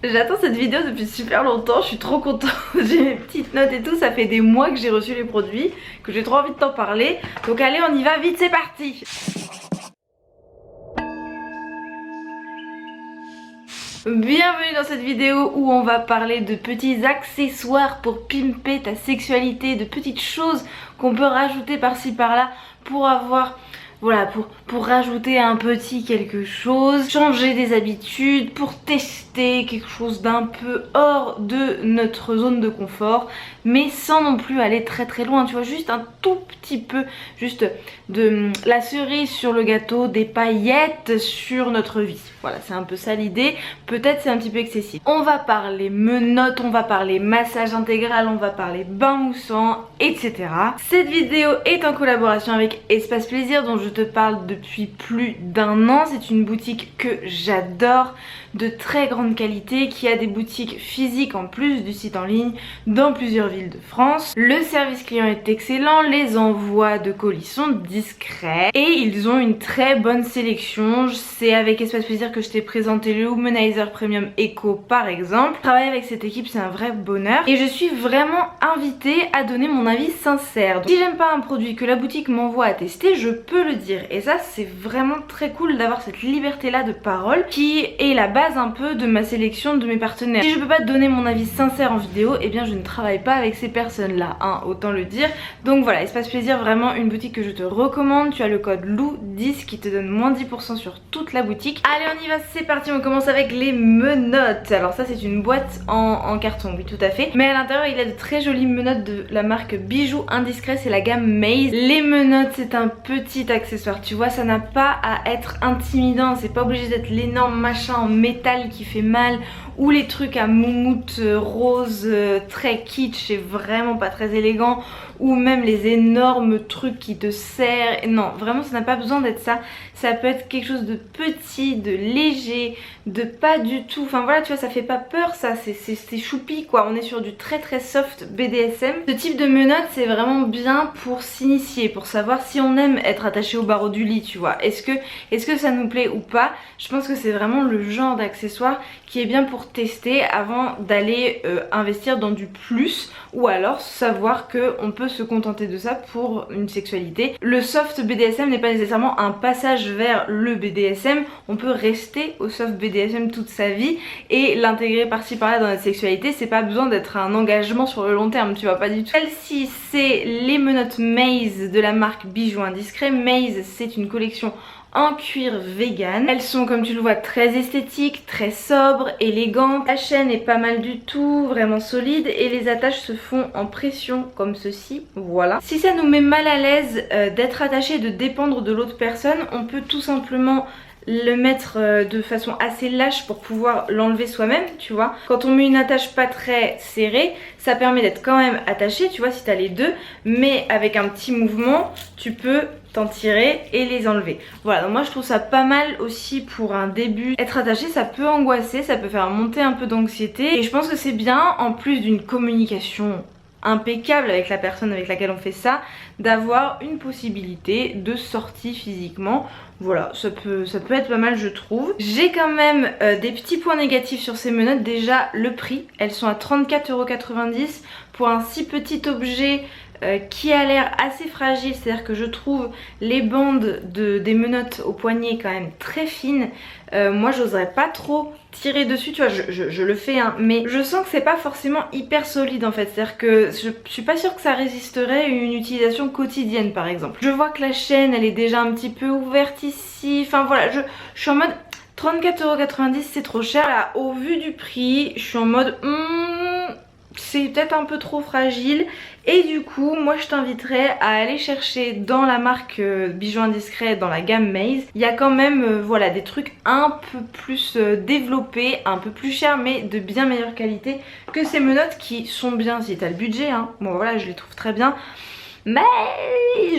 J'attends cette vidéo depuis super longtemps, je suis trop contente. J'ai mes petites notes et tout, ça fait des mois que j'ai reçu les produits, que j'ai trop envie de t'en parler. Donc allez, on y va vite, c'est parti. Bienvenue dans cette vidéo où on va parler de petits accessoires pour pimper ta sexualité, de petites choses qu'on peut rajouter par-ci par-là pour avoir... Voilà, pour rajouter un petit quelque chose, changer des habitudes, pour tester quelque chose d'un peu hors de notre zone de confort, mais sans non plus aller très très loin, tu vois, juste un tout petit peu, juste de la cerise sur le gâteau, des paillettes sur notre vie. Voilà, c'est un peu ça l'idée, peut-être c'est un petit peu excessif. On va parler menottes, on va parler massage intégral, on va parler bain moussant, etc. Cette vidéo est en collaboration avec Espace Plaisir dont je te parle depuis plus d'un an. C'est une boutique que j'adore, de très grande qualité, qui a des boutiques physiques en plus du site en ligne dans plusieurs villes de France. Le service client est excellent, les envois de colis sont discrets et ils ont une très bonne sélection. C'est avec Espace Plaisir que je t'ai présenté le Womanizer Premium Eco par exemple. Travailler avec cette équipe c'est un vrai bonheur et je suis vraiment invitée à donner mon avis sincère. Donc, si j'aime pas un produit que la boutique m'envoie à tester, je peux le dire et ça c'est vraiment très cool d'avoir cette liberté là de parole qui est la base un peu de ma sélection de mes partenaires. Si je peux pas te donner mon avis sincère en vidéo, eh bien je ne travaille pas avec ces personnes là, hein, autant le dire. Donc voilà, Espace Plaisir, vraiment une boutique que je te recommande. Tu as le code LOU10 qui te donne moins 10% sur toute la boutique. Allez on y va, c'est parti, on commence avec les menottes. Alors ça c'est une boîte en carton, oui tout à fait, mais à l'intérieur il y a de très jolies menottes de la marque Bijoux Indiscret, c'est la gamme Maze. Les menottes c'est un petit accessoire, tu vois, ça n'a pas à être intimidant, c'est pas obligé d'être l'énorme machin en métal qui fait mal ou les trucs à moumoute rose très kitsch et vraiment pas très élégant, ou même les énormes trucs qui te serrent. Non, vraiment ça n'a pas besoin d'être ça. Ça peut être quelque chose de petit, de léger, de pas du tout, enfin voilà, tu vois, ça fait pas peur, ça c'est choupi quoi. On est sur du très très soft BDSM. Ce type de menottes c'est vraiment bien pour s'initier, pour savoir si on aime être attaché au barreau du lit, tu vois. Est-ce que ça nous plaît ou pas. Je pense que c'est vraiment le genre d'accessoire qui est bien pour tester avant d'aller investir dans du plus, ou alors savoir qu'on peut se contenter de ça pour une sexualité. Le soft BDSM n'est pas nécessairement un passage vers le BDSM, on peut rester au soft BDSM toute sa vie et l'intégrer par-ci par-là dans notre sexualité. C'est pas besoin d'être un engagement sur le long terme, tu vois, pas du tout. Celle-ci c'est les menottes Maze de la marque Bijoux Indiscret. Maze c'est une collection en cuir vegan. Elles sont comme tu le vois très esthétiques, très sobres, élégantes. La chaîne est pas mal du tout, vraiment solide et les attaches se font en pression comme ceci, voilà. Si ça nous met mal à l'aise d'être attaché, de dépendre de l'autre personne, on peut tout simplement le mettre de façon assez lâche pour pouvoir l'enlever soi-même, tu vois. Quand on met une attache pas très serrée, ça permet d'être quand même attaché, tu vois, si t'as les deux, mais avec un petit mouvement, tu peux t'en tirer et les enlever. Voilà, donc moi je trouve ça pas mal aussi pour un début. Être attaché ça peut angoisser, ça peut faire monter un peu d'anxiété et je pense que c'est bien, en plus d'une communication impeccable avec la personne avec laquelle on fait ça, d'avoir une possibilité de sortie physiquement. Voilà, ça peut être pas mal je trouve. J'ai quand même des petits points négatifs sur ces menottes. Déjà le prix, elles sont à 34,90 € pour un si petit objet qui a l'air assez fragile, c'est-à-dire que je trouve les bandes des menottes au poignet quand même très fines. Moi j'oserais pas trop tirer dessus, tu vois, je le fais hein, mais je sens que c'est pas forcément hyper solide en fait, c'est-à-dire que je suis pas sûre que ça résisterait à une utilisation quotidienne par exemple. Je vois que la chaîne elle est déjà un petit peu ouverte ici, enfin voilà, je suis en mode 34,90 € c'est trop cher. Là, au vu du prix, je suis en mode c'est peut-être un peu trop fragile et du coup moi je t'inviterais à aller chercher dans la marque Bijoux Indiscret, dans la gamme Maze. Il y a quand même voilà des trucs un peu plus développés, un peu plus chers mais de bien meilleure qualité que ces menottes qui sont bien si t'as le budget hein. Bon voilà, je les trouve très bien. Mais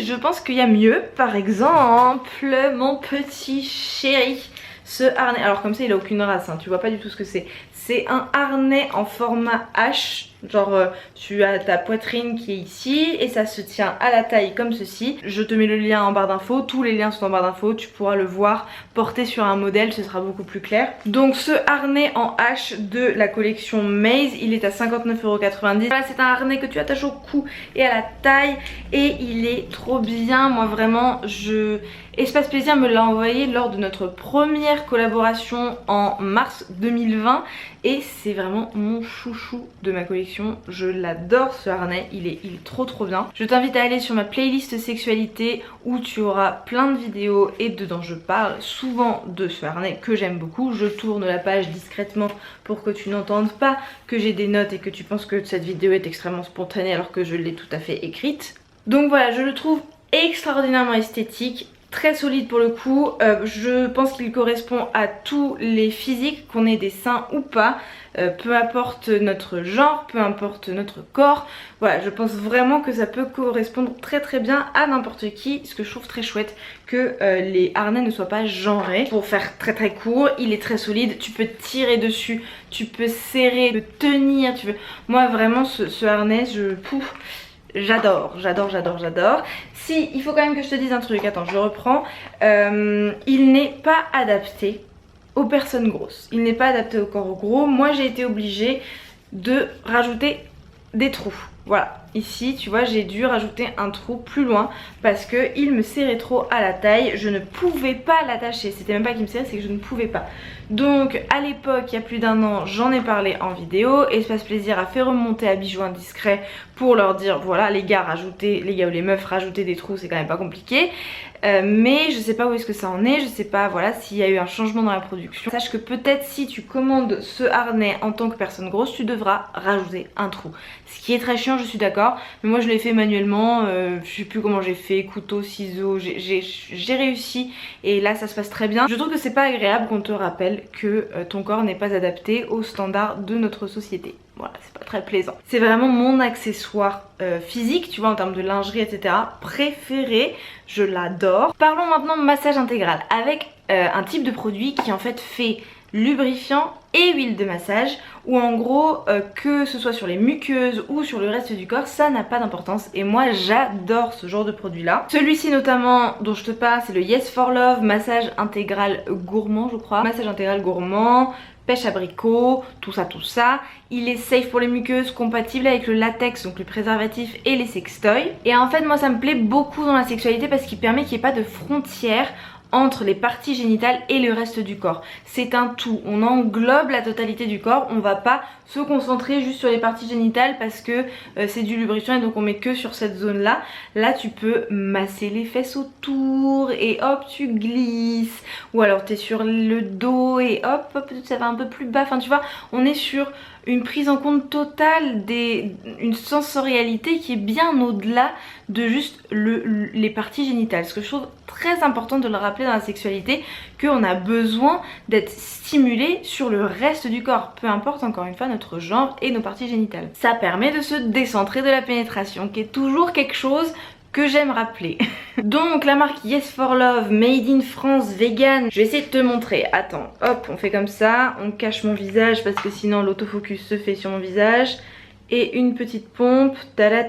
je pense qu'il y a mieux. Par exemple mon petit chéri, Ce harnais, alors comme ça il a aucune race, hein, tu vois pas du tout ce que c'est. C'est un harnais en format H. Genre tu as ta poitrine qui est ici et ça se tient à la taille comme ceci. Je te mets le lien en barre d'infos, tous les liens sont en barre d'infos, tu pourras le voir porté sur un modèle, ce sera beaucoup plus clair. Donc ce harnais en H de la collection Maze, il est à 59,90 €. Voilà, c'est un harnais que tu attaches au cou et à la taille et il est trop bien. Moi vraiment, Espace Plaisir me l'a envoyé lors de notre première collaboration en mars 2020 et c'est vraiment mon chouchou de ma collection. Je l'adore ce harnais, il est trop bien. Je t'invite à aller sur ma playlist sexualité où tu auras plein de vidéos et dedans je parle souvent de ce harnais que j'aime beaucoup. Je tourne la page discrètement pour que tu n'entendes pas que j'ai des notes et que tu penses que cette vidéo est extrêmement spontanée alors que je l'ai tout à fait écrite. Donc voilà, je le trouve extraordinairement esthétique. Très solide pour le coup, je pense qu'il correspond à tous les physiques, qu'on ait des seins ou pas, peu importe notre genre, peu importe notre corps. Voilà, je pense vraiment que ça peut correspondre très bien à n'importe qui, ce que je trouve très chouette que les harnais ne soient pas genrés. Pour faire très court, il est très solide, tu peux tirer dessus, tu peux serrer, tu peux tenir, Moi vraiment ce harnais, j'adore. Si, il faut quand même que je te dise un truc, attends, je reprends. Il n'est pas adapté aux personnes grosses. Il n'est pas adapté au corps gros. Moi, j'ai été obligée de rajouter des trous. Voilà, ici, tu vois, j'ai dû rajouter un trou plus loin parce qu'il me serrait trop à la taille. Je ne pouvais pas l'attacher. C'était même pas qu'il me serrait, c'est que je ne pouvais pas. Donc, à l'époque, il y a plus d'1 an, j'en ai parlé en vidéo. Espace Plaisir a fait remonter à Bijoux Indiscret pour leur dire, voilà, les gars ou les meufs, rajoutez des trous, c'est quand même pas compliqué. Mais je sais pas où est-ce que ça en est, je sais pas voilà s'il y a eu un changement dans la production. Sache que peut-être si tu commandes ce harnais en tant que personne grosse, tu devras rajouter un trou. Ce qui est très chiant, je suis d'accord, mais moi je l'ai fait manuellement, je sais plus comment j'ai fait, couteau, ciseaux, j'ai réussi et là ça se passe très bien. Je trouve que c'est pas agréable qu'on te rappelle que ton corps n'est pas adapté aux standards de notre société. Voilà, c'est pas très plaisant. C'est vraiment mon accessoire physique, tu vois, en termes de lingerie, etc. préféré, je l'adore. Parlons maintenant massage intégral avec un type de produit qui en fait fait lubrifiant et huile de massage, où en gros que ce soit sur les muqueuses ou sur le reste du corps, ça n'a pas d'importance et moi j'adore ce genre de produit là. Celui-ci notamment dont je te parle, c'est le Yes for Love massage intégral gourmand, je crois. Massage intégral gourmand, pêche abricot, tout ça. Il est safe pour les muqueuses, compatible avec le latex, donc le préservatif et les sextoys. Et en fait moi ça me plaît beaucoup dans la sexualité parce qu'il permet qu'il n'y ait pas de frontières entre les parties génitales et le reste du corps. C'est un tout, on englobe la totalité du corps, on va pas se concentrer juste sur les parties génitales parce que c'est du lubrifiant et donc on met que sur cette zone là. Là tu peux masser les fesses autour et hop tu glisses, ou alors t'es sur le dos et hop ça va un peu plus bas, enfin tu vois, on est sur une prise en compte totale une sensorialité qui est bien au-delà de juste les parties génitales. Ce que je trouve très important de le rappeler dans la sexualité, qu'on a besoin d'être stimulé sur le reste du corps, peu importe encore une fois notre genre et nos parties génitales. Ça permet de se décentrer de la pénétration, qui est toujours quelque chose que j'aime rappeler. Donc la marque Yes for Love, made in France, vegan. Je vais essayer de te montrer. Attends, hop, on fait comme ça, on cache mon visage parce que sinon l'autofocus se fait sur mon visage. Et une petite pompe, tada,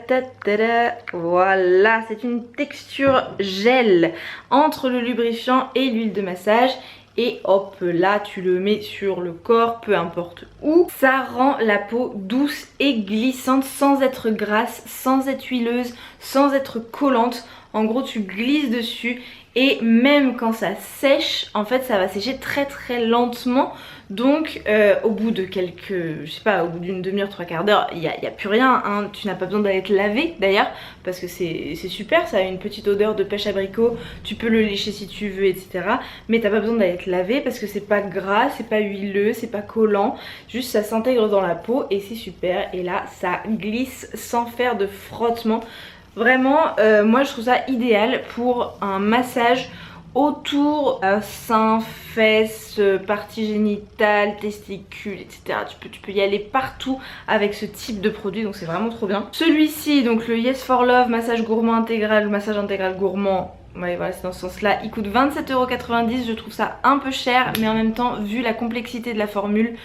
voilà, c'est une texture gel entre le lubrifiant et l'huile de massage. Et hop là tu le mets sur le corps, peu importe où. Ça rend la peau douce et glissante sans être grasse, sans être huileuse, sans être collante. En gros tu glisses dessus et même quand ça sèche, en fait ça va sécher très lentement. Donc au bout de je sais pas, au bout d'une demi-heure, 3/4 d'heure, il n'y a plus rien, hein. Tu n'as pas besoin d'aller te laver d'ailleurs, parce que c'est super, ça a une petite odeur de pêche abricot, tu peux le lécher si tu veux, etc. Mais t'as pas besoin d'aller te laver parce que c'est pas gras, c'est pas huileux, c'est pas collant, juste ça s'intègre dans la peau et c'est super. Et là ça glisse sans faire de frottement. Vraiment, moi je trouve ça idéal pour un massage autour seins, fesses, parties génitales, testicules, etc. Tu peux y aller partout avec ce type de produit, donc c'est vraiment trop bien. Celui-ci, donc le Yes for Love massage gourmand intégral, massage intégral gourmand Ouais, voilà, c'est dans ce sens-là. Il coûte 27,90 €. Je trouve ça un peu cher, mais en même temps, vu la complexité de la formule,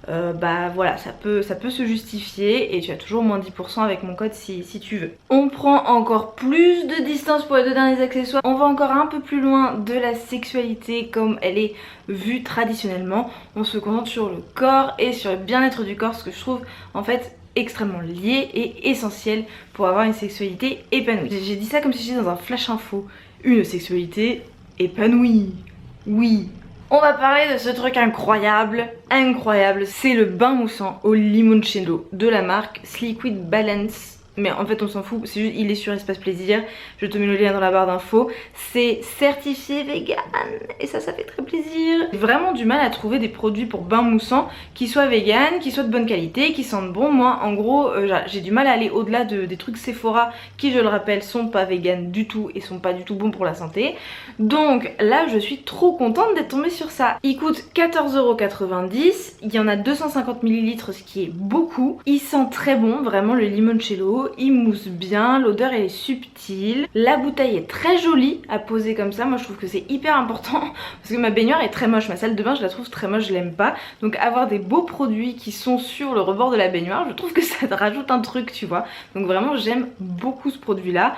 bah voilà, ça peut se justifier et tu as toujours moins 10% avec mon code si tu veux. On prend encore plus de distance pour les deux derniers accessoires. On va encore un peu plus loin de la sexualité comme elle est vue traditionnellement. On se concentre sur le corps et sur le bien-être du corps, ce que je trouve en fait extrêmement lié et essentiel pour avoir une sexualité épanouie. J'ai dit ça comme si j'étais dans un flash info. Une sexualité épanouie. Oui. On va parler de ce truc incroyable, c'est le bain moussant au limoncello de la marque Sliquid Balance. Mais en fait on s'en fout, c'est juste il est sur Espace Plaisir, je te mets le lien dans la barre d'infos. C'est certifié vegan et ça fait très plaisir. J'ai vraiment du mal à trouver des produits pour bain moussant qui soient vegan, qui soient de bonne qualité, qui sentent bon. Moi en gros j'ai du mal à aller au-delà des trucs Sephora qui, je le rappelle, sont pas vegan du tout et sont pas du tout bons pour la santé. Donc là je suis trop contente d'être tombée sur ça. Il coûte 14,90 €, il y en a 250 ml, ce qui est beaucoup. Il sent très bon, vraiment le limoncello. Il mousse bien, l'odeur elle est subtile, la bouteille est très jolie à poser comme ça. Moi je trouve que c'est hyper important parce que ma baignoire est très moche, ma salle de bain je la trouve très moche, je l'aime pas. Donc avoir des beaux produits qui sont sur le rebord de la baignoire, je trouve que ça te rajoute un truc, tu vois. Donc vraiment j'aime beaucoup ce produit là,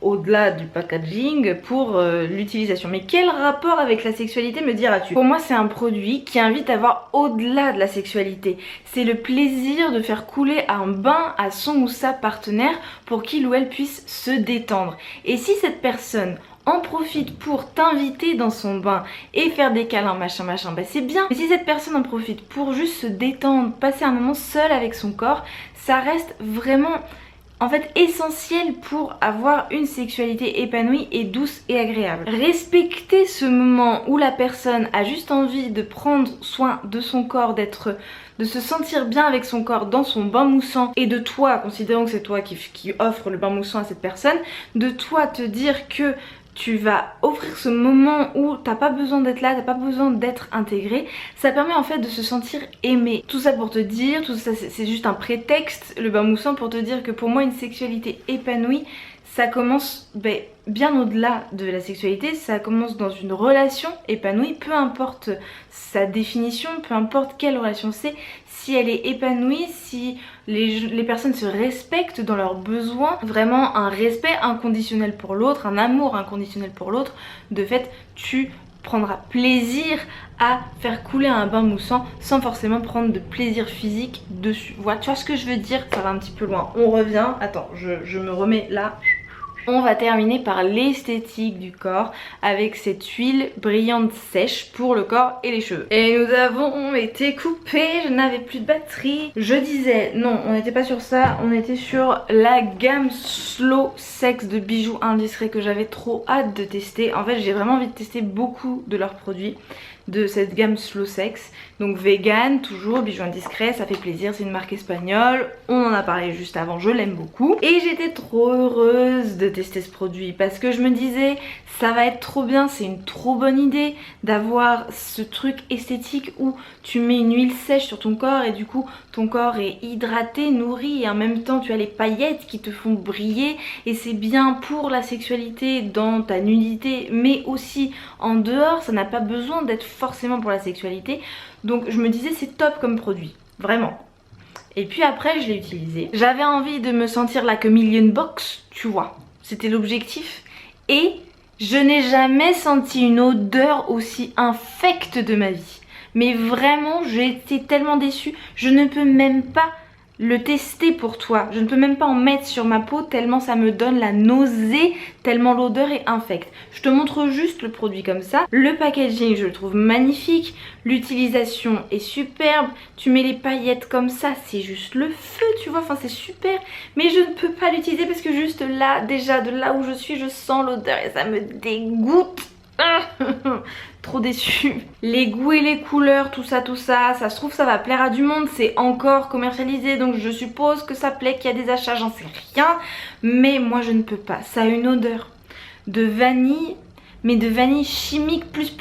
au-delà du packaging, pour l'utilisation. Mais quel rapport avec la sexualité, me diras-tu? Pour moi c'est un produit qui invite à voir au-delà de la sexualité. C'est le plaisir de faire couler un bain à son ou sa partenaire pour qu'il ou elle puisse se détendre. Et si cette personne en profite pour t'inviter dans son bain et faire des câlins machin, bah c'est bien. Mais si cette personne en profite pour juste se détendre, passer un moment seul avec son corps, ça reste vraiment en fait essentiel pour avoir une sexualité épanouie et douce et agréable. Respecter ce moment où la personne a juste envie de prendre soin de son corps, de se sentir bien avec son corps dans son bain moussant, et de toi, considérons que c'est toi qui offre le bain moussant à cette personne, de toi te dire que tu vas offrir ce moment où t'as pas besoin d'être là, t'as pas besoin d'être intégré. Ça permet en fait de se sentir aimé. Tout ça pour te dire, tout ça c'est juste un prétexte, le bain moussant, pour te dire que pour moi une sexualité épanouie, ça commence bien au-delà de la sexualité, ça commence dans une relation épanouie, peu importe sa définition, peu importe quelle relation c'est, si elle est épanouie, si les personnes se respectent dans leurs besoins, vraiment un respect inconditionnel pour l'autre, un amour inconditionnel pour l'autre, de fait tu prendras plaisir à faire couler un bain moussant sans forcément prendre de plaisir physique dessus. Voilà, tu vois ce que je veux dire? Ça va un petit peu loin. On revient, attends, je me remets là. On va terminer par l'esthétique du corps avec cette huile brillante sèche pour le corps et les cheveux. Et nous avons été coupés, je n'avais plus de batterie. Je disais, non, on n'était pas sur ça, on était sur la gamme Slow Sex de bijoux indiscrets que j'avais trop hâte de tester. En fait, j'ai vraiment envie de tester beaucoup de leurs produits de cette gamme Slow Sex. Donc vegan, toujours, bijoux indiscrets, ça fait plaisir, c'est une marque espagnole, on en a parlé juste avant, je l'aime beaucoup. Et j'étais trop heureuse de tester ce produit parce que je me disais, ça va être trop bien, c'est une trop bonne idée d'avoir ce truc esthétique où tu mets une huile sèche sur ton corps et du coup ton corps est hydraté, nourri, et en même temps tu as les paillettes qui te font briller, et c'est bien pour la sexualité dans ta nudité mais aussi en dehors, ça n'a pas besoin d'être forcément pour la sexualité. Donc je me disais c'est top comme produit, vraiment. Et puis après je l'ai utilisé. J'avais envie de me sentir like a million bucks, tu vois. C'était l'objectif. Et je n'ai jamais senti une odeur aussi infecte de ma vie. Mais vraiment, j'ai été tellement déçue. Je ne peux même pas le tester pour toi. Je ne peux même pas en mettre sur ma peau tellement ça me donne la nausée, tellement l'odeur est infecte. Je te montre juste le produit comme ça. Le packaging, je le trouve magnifique. L'utilisation est superbe. Tu mets les paillettes comme ça, c'est juste le feu, tu vois. Enfin, c'est super. Mais je ne peux pas l'utiliser parce que juste là, déjà de là où je suis, je sens l'odeur et ça me dégoûte. Trop déçue. Les goûts et les couleurs, tout ça se trouve ça va plaire à du monde, c'est encore commercialisé donc je suppose que ça plaît, qu'il y a des achats, j'en sais rien, mais moi je ne peux pas. Ça a une odeur de vanille, mais de vanille chimique plus,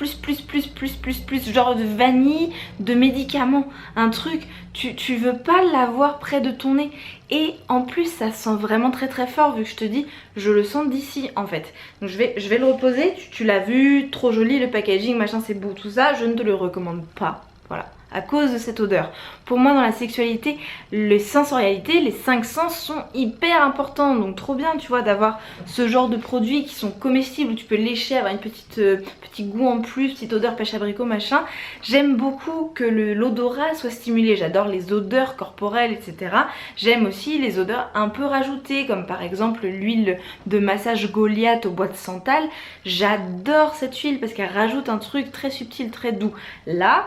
genre de vanille de médicaments, un truc, tu veux pas l'avoir près de ton nez. Et en plus ça sent vraiment très fort, vu que je te dis, je le sens d'ici en fait. Donc je vais le reposer, tu l'as vu, trop joli le packaging, machin, c'est beau tout ça, je ne te le recommande pas, voilà, à cause de cette odeur. Pour moi dans la sexualité, les sensorialités, les 5 sens sont hyper importants, donc trop bien tu vois d'avoir ce genre de produits qui sont comestibles, où tu peux lécher, avoir une petit goût en plus, petite odeur pêche abricot machin. J'aime beaucoup que l'odorat soit stimulé, j'adore les odeurs corporelles etc. J'aime aussi les odeurs un peu rajoutées, comme par exemple l'huile de massage Goliath au bois de santal. J'adore cette huile parce qu'elle rajoute un truc très subtil, très doux. Là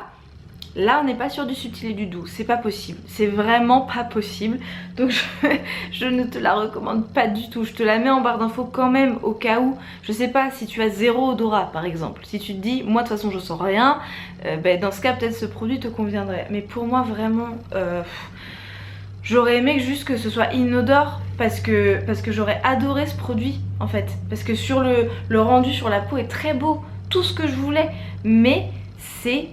on n'est pas sur du subtil et du doux, c'est pas possible, c'est vraiment pas possible. Donc je ne te la recommande pas du tout. Je te la mets en barre d'infos quand même au cas où, je sais pas, si tu as zéro odorat par exemple. Si tu te dis, moi de toute façon je sens rien, dans ce cas peut-être ce produit te conviendrait. Mais pour moi vraiment, j'aurais aimé juste que ce soit inodore parce que j'aurais adoré ce produit en fait. Parce que sur le rendu sur la peau est très beau, tout ce que je voulais, mais c'est...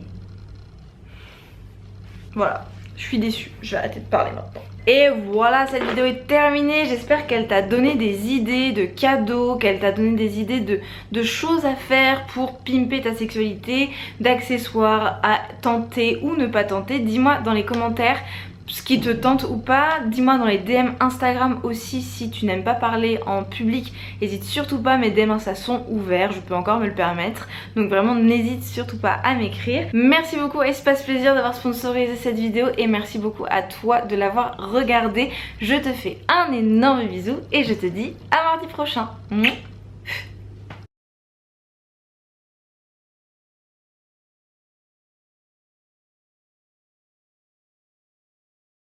Voilà, je suis déçue, je vais arrêter de parler maintenant. Et voilà, cette vidéo est terminée, j'espère qu'elle t'a donné des idées de cadeaux, qu'elle t'a donné des idées de choses à faire pour pimper ta sexualité, d'accessoires à tenter ou ne pas tenter. Dis-moi dans les commentaires ce qui te tente ou pas, dis-moi dans les DM Instagram aussi si tu n'aimes pas parler en public, n'hésite surtout pas, mes DM Insta sont ouverts, je peux encore me le permettre, donc vraiment n'hésite surtout pas à m'écrire. Merci beaucoup à Espace Plaisir d'avoir sponsorisé cette vidéo et merci beaucoup à toi de l'avoir regardée. Je te fais un énorme bisou et je te dis à mardi prochain.